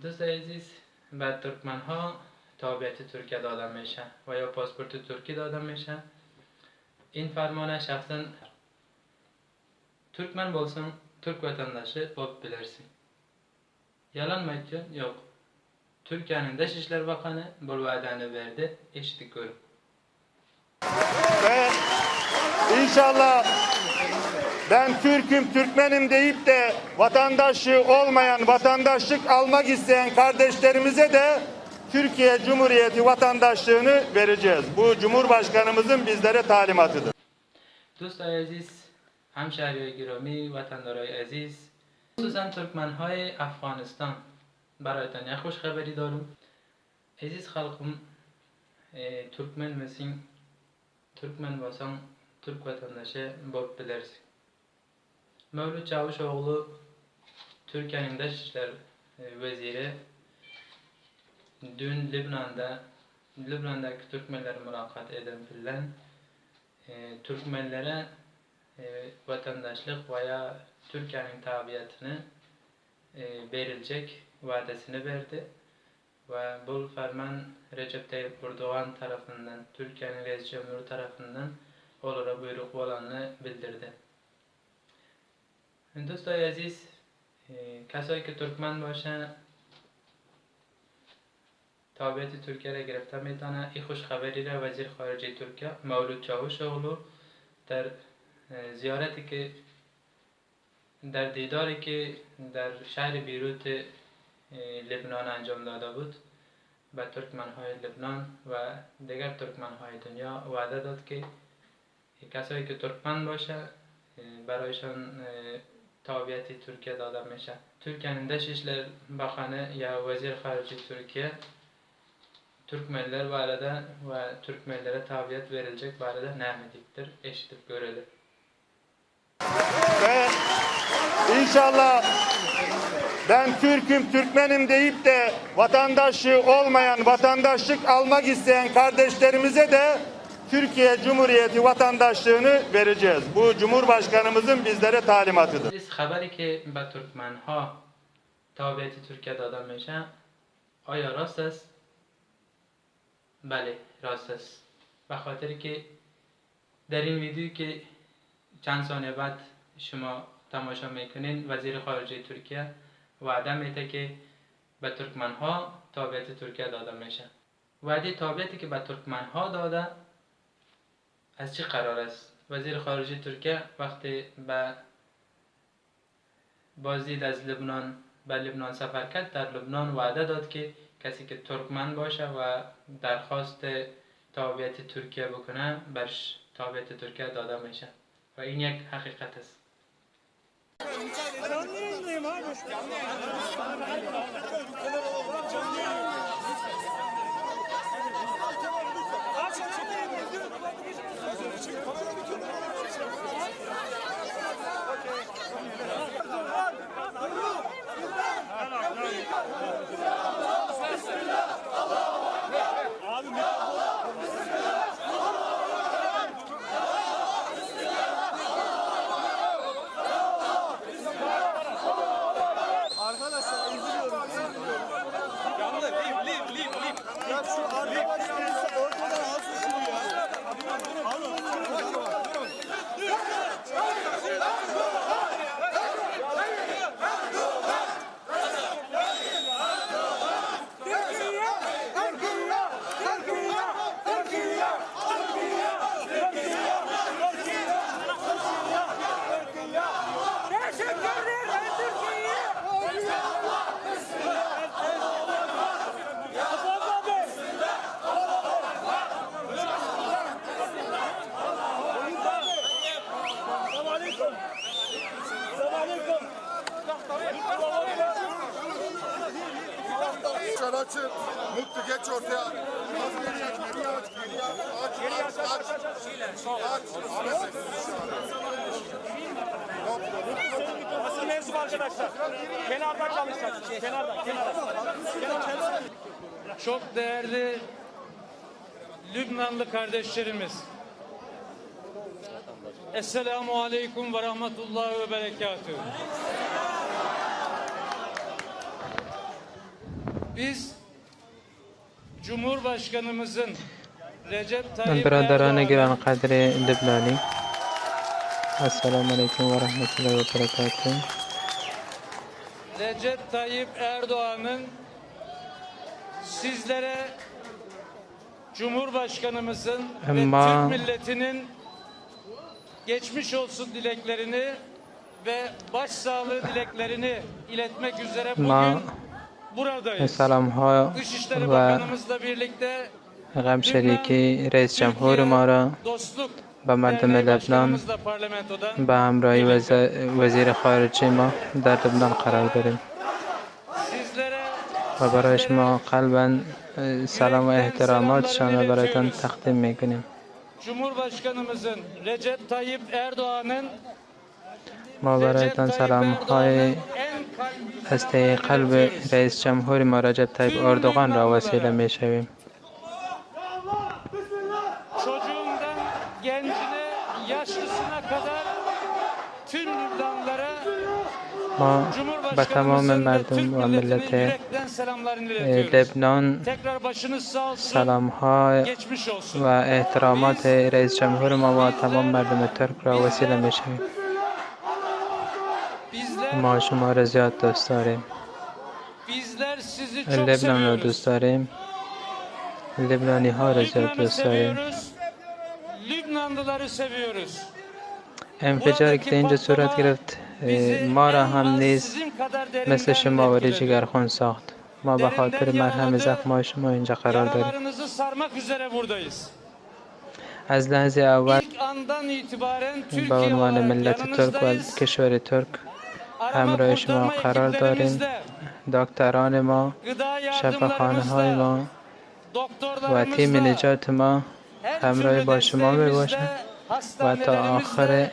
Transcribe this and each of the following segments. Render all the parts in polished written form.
دوست عزیز به ترکمن ها تابعیت ترکیه داده میشه و یا پاسپورت ترکی داده میشه. این فرمان şahsen Türkmen olsun, Türk vatandaşı olabilirsin. Yalan mı ediyorsun? Yok. Türkiye'nin Dışişleri Bakanı bu vaadini verdi. Eşitlik görün. Ve inşallah ben Türk'üm, Türkmenim deyip de vatandaşı olmayan, vatandaşlık almak isteyen kardeşlerimize de Türkiye Cumhuriyeti vatandaşlığını vereceğiz. Bu Cumhurbaşkanımızın bizlere talimatıdır. دوستای عزیز، همشهریای گرامی، وطندارای عزیز، خصوصا ترکمن‌های افغانستان برایتان یک خوش خبری دارم. عزیز خلقم، Türkmen misin? Türkmen olsan Türk vatandaşı olabilirsin. Mevlüt Çavuşoğlu, Türkiye'nin Dışişleri Veziri, dün Lübnan'daki Türkmenleri mülakat eden filan Türkmenlere vatandaşlık veya Türkiye'nin tabiatını verilecek vaadesini verdi. Ve bu ferman Recep Tayyip Erdoğan tarafından, Türkiye'nin reis cumhuru tarafından olarak buyruk olanını bildirdi. دوستای عزیز، کسایی که ترکمن باشن تابعیت ترکیه را گرفته میتونه. این خوش خبری را وزیر خارجه ترکیه مولود چاوشوغلو در زیارتی که در دیداری که در شهر بیروت لبنان انجام داده بود به ترکمن‌های لبنان و دیگر ترکمن‌های دنیا وعده داد که کسایی که ترکمن باشه برایشان تابعیت ترکیه داده میشه. Türkiye'nin Dışişleri Bakanı ya Vezir Harici Türkiye Türkmenler barada ve Türkmenlere tabiat verilecek barada nemediktir, eşitlik görülür. Ve inşallah ben Türk'üm, Türkmenim deyip de vatandaşı olmayan, vatandaşlık almak isteyen kardeşlerimize de Türkiye Cumhuriyeti vatandaşlığını vereceğiz. Bu Cumhurbaşkanımızın bizlere talimatıdır. Biz haberi ki به ترکمن ها تابعیت ترکیه داده میشه آیا راست است؟ بله راست است. به خاطر که در این ویدیویی که چند ثانیه بعد شما تماشا میکنین وزیر خارجه ترکیه وعده میده که به ترکمن ها تابعیت ترکیه داده میشه. وعده تابعیتی که به ترکمن ها داده از چی قرار است؟ وزیر خارجه ترکیه وقتی به بازدید از لبنان به لبنان سفر کرد در لبنان وعده داد که کسی که ترکمن باشه و درخواست تابعیت ترکیه بکنه برش تابعیت ترکیه داده میشه و این یک حقیقت است. Arkadaşlar üzülüyorum. Yanlı, leave. Ya şu arkadaş birisi ortadan alsın şunu ya. Durun. Açın. Mutlu geç ortaya. Basın mensubu arkadaşlar. Kenardan kalırsak. Kenardan. Çok değerli Lübnanlı kardeşlerimiz. Esselamu Aleyküm ve Rahmetullahi ve Berekatühü. Biz Cumhurbaşkanımızın Recep Tayyip برادران Erdoğan'ın گرانقدر لبنانی السلام علیکم و رحمت الله و برکاته. Recep Tayyip Erdoğan'ın sizlere Cumhurbaşkanımızın ve Ama- Türk milletinin geçmiş olsun dileklerini ve başsağlığı dileklerini iletmek üzere bugün ما buradayız. سلام ها Dışişleri و Bakanımızla birlikte غم شریکی رئیس جمهور ما را dostluk به مردم Derneği لبنان Başkanımız da parlamentodan به همراهی وزیر خارجه ما در لبنان قرار داریم sizlere و برای شما قلبا سلام و احتراماتشان را برایتان تقدیم میکنیم. Cumhurbaşkanımızın Recep Tayyip Erdoğan'ın ما برایتان سلام های en kalbi از ته قلب رئیس جمهور ما رجب طیب اردوغان را وسیله می شویم. çocuğundan gencine, yaşlısına kadar tüm Lübnanlara ما به تمام Cumhurbaşkanımızın ve Türk مردم و milletinin ملت yürekten selamlarını iletiyoruz. لبنان Tekrar başınız sağ olsun. سلام ها Geçmiş olsun. و احترامات رئیس جمهور ما و تمام مردم ترک را وسیله می شویم. Bizler ما شما را زیاد دوست داریم. bizler sizi çok لبنان را seviyoruz. دوست داریم. لبنانی ها را زیاد Lübnan'ı دوست داریم. seviyoruz. Lübnanlıları seviyoruz. انفجاری که در اینجا صورت گرفت ما را هم نیز Sizin kadar مثل derinden شما ولی etkiledi. جگرخون ساخت. ما به خاطر مرهم زخم‌های شما اینجا قرار داریم. Yaralarınızı sarmak üzere buradayız. از لحظه اول İlk andan itibaren به Türkiye عنوان olarak ملت ترک و yanınızdayız. کشور ترک Arama همراه شما kurtarma قرار داریم. ekiplerimizle, دکتران ما، gıda شفاخانه های yardımlarımızla, ما و تیم doktorlarımızla, نجات ما her همراه türlü با شما می desteğimizle, باشد و تا آخر hastanelerimizle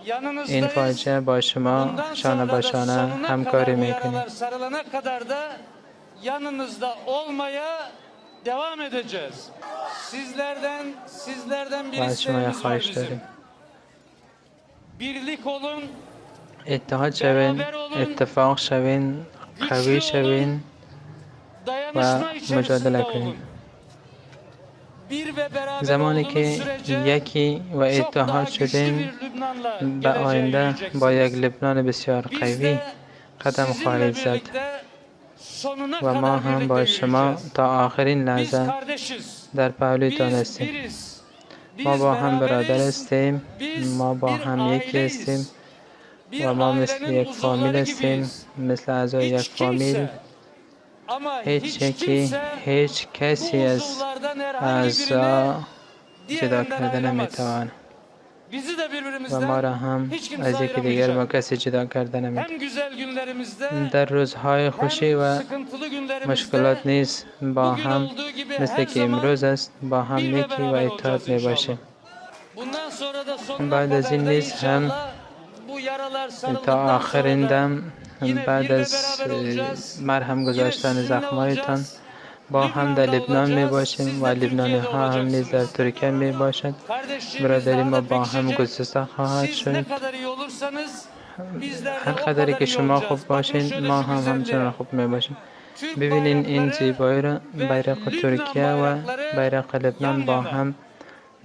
این yanınızdayız. فاجعه با شما Bundan شانه sonra به da شانه sonuna همکاری kadar bu میکنیم. yaralar sarılana kadar da yanınızda olmaya devam edeceğiz. Sizlerden bir و از شما isteğimiz var خواهش bizim. داریم Birlik olun, اتحاد شوین، اتفاق شوین، قوی شوین dayanışma mücadele içerisinde کنیم. olun. Bir ve beraber زمانی olduğunuz که sürece یکی و çok daha اتحاد güçlü شدیم bir Lübnan'la به geleceğe آینده yürüyeceksiniz. با یک لبنان بسیار Biz قوی de قدم sizinle خواهید زد birlikte sonuna و ما kadar هم birlikte با شما yürüyeceğiz. تا آخرین Biz لحظه kardeşiz. در پهلویتان Biz هستیم. biriz. ما Biz با هم برادر beraberiz. هستیم. Biz ما با bir هم یکی aileyiz. هستیم Bir و ما مثل ailenin یک فامیل uzuvları هستیم، gibiyiz. مثل اعضای یک Hiç فامیل. kimse ama هیچ hiç یکی kimse هیچ bu کسی از uzuvlardan herhangi اعضا birini جدا diğerinden کردن ayıramaz. نمیتوان Bizi de و ما birbirimizden را هم hiç kimse از یکی دیگر ما ayıramayacak. کسی جدا کردن نمیتوان. Hem güzel günlerimizde در روزهای خوشی hem و sıkıntılı günlerimizde مشکلات نیز با bugün هم olduğu gibi مثل her که zaman امروز است با هم bir ve یکی و beraber اتحاد olacağız می inşallah. باشیم. Bundan sonra da sonuna بعد از kadar این da نیز هم inşallah bu yaralar تا sarıldıktan آخرین sonra da دم yine بعد bir ve از beraber olacağız. مرهم Yine گذاشتن sizinle زخمهایتان olacağız. با هم در Lübnan'da لبنان می olacağız. باشیم Siz و de لبنانی Türkiye'de ها هم نیز در olacaksınız. ترکیه می باشد. Kardeşliğimiz برادری daha ما da با هم pekişecek. گسسته خواهد Siz ne شد. kadar iyi olursanız bizler de هر o قدری kadar که iyi شما olacağız. خوب Bakın باشین şöyle ما şu هم همچنان güzelliğe. خوب می باشیم. Türk ببینین این bayrakları زیبایی را ve بیرق Lübnan ترکیه و bayrakları بیرق لبنان yan با yana. هم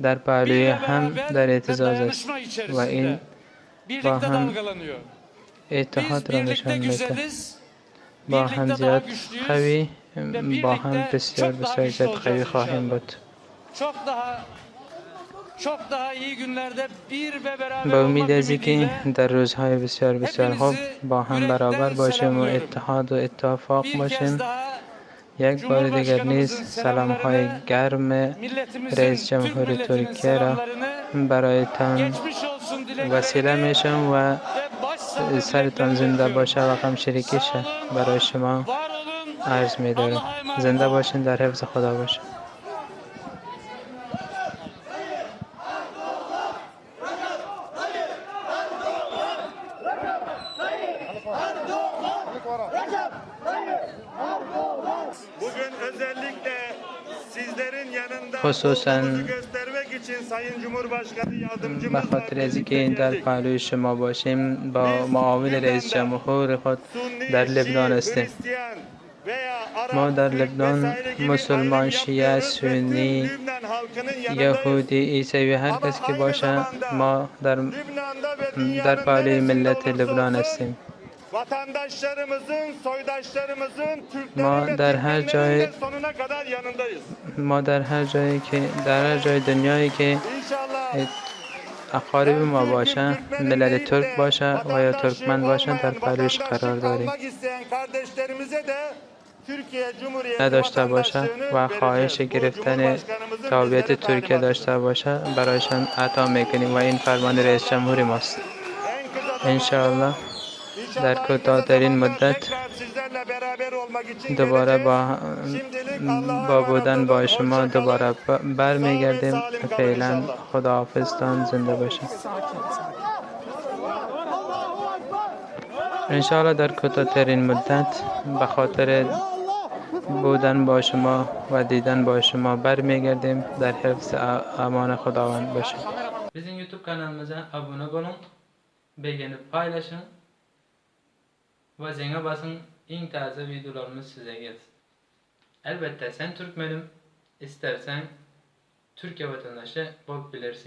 در bir پهلوی ve هم beraber در ve اعتزاز است dayanışma و içerisinde این birlikte با هم dalgalanıyor. اتحاد Biz را birlikte نشان میده. güzeliz, با هم birlikte daha زیاد güçlüyüz قوی ve با هم birlikte بسیار çok daha بسیار güçlü زیاد قوی olacağız خواهیم inşallah. بود. Çok daha iyi günlerde bir ve beraber با olmak امید از اینکه ümidiyle در روزهای بسیار بسیار خوب با هم برابر باشیم و selamlıyorum. اتحاد و اتفاق bir kez باشیم. daha یک بار دیگر نیز سلام های گرم milletimizin, رئیس Türk جمهور milletinin ترکیه را selamlarını برایتان geçmiş olsun وسیله dileklerini میشم و ve başsağlığı سرتان dileklerini زنده iletiyorum. باشه و غم شریکی شه برای شما Var olun. عرض می دارم. Allah'a emanet زنده olun. باشین، در حفظ خدا باشین. Bugün özellikle sizlerin yanında خصوصاً olduğumuzu göstermek için Sayın Cumhurbaşkanı به yardımcımızla خاطر از اینکه birlikte این در geldik. پهلوی شما باشیم با معاون رئیس جمهور خود در Sunni, لبنان Şii, هستیم. Hristiyan, veya Arap, ما در Türk لبنان vesaire gibi مسلمان ayrım شیعه yapmıyoruz ve tüm سنی Lübnan halkının yanındayız. یهودی عیسوی هر Ama کس که aynı باشه zamanda ما Lübnan'da ve در dünyanın پایه neresinde ملت لبنان olursa olsun هستیم. vatandaşlarımızın, soydaşlarımızın, ما Türklerin ve در هر Türkmenlerin جای de sonuna kadar yanındayız. ما در هر جایی که در هر جای دنیایی که İnşallah اقارب ben ما Türk'üm, باشه Türkmenim ملت deyip ترک de باشه و یا vatandaşı ترکمن باشه در olmayan, پایش قرار vatandaşlık داریم. almak isteyen kardeşlerimize de Türkiye Cumhuriyeti نداشته باشه vatandaşlığını و خواهش vereceğiz. Bu گرفتن Cumhurbaşkanımızın تابعیت bizlere ترکیه talimatıdır. داشته باشه برایشان عطا میکنیم و این فرمان رئیس جمهوری ماست. En kısa انشاءالله İnşallah در en kısa کوتاه‌ترین zamanda مدت tekrar sizlerle beraber olmak için دوباره geleceğiz. Şimdilik Allah'a با emanet بودن olun. با شما Hoşça kalın. دوباره Sağ ve برمیگردیم. salim kalın فعلا inşallah. خداحافظتان زنده باشید. انشاءالله در کوتاه‌ترین مدت به خاطر بودن با شما و دیدن با شما برمیگردیم. در حفظ امان خداوند باشید. Bizim YouTube kanalımıza abone olun, beğenip paylaşın ve zenge basın, en taze videolarımız size gelsin. Elbette sen Türkmenim, istersen Türkiye vatandaşı bol bilirsin.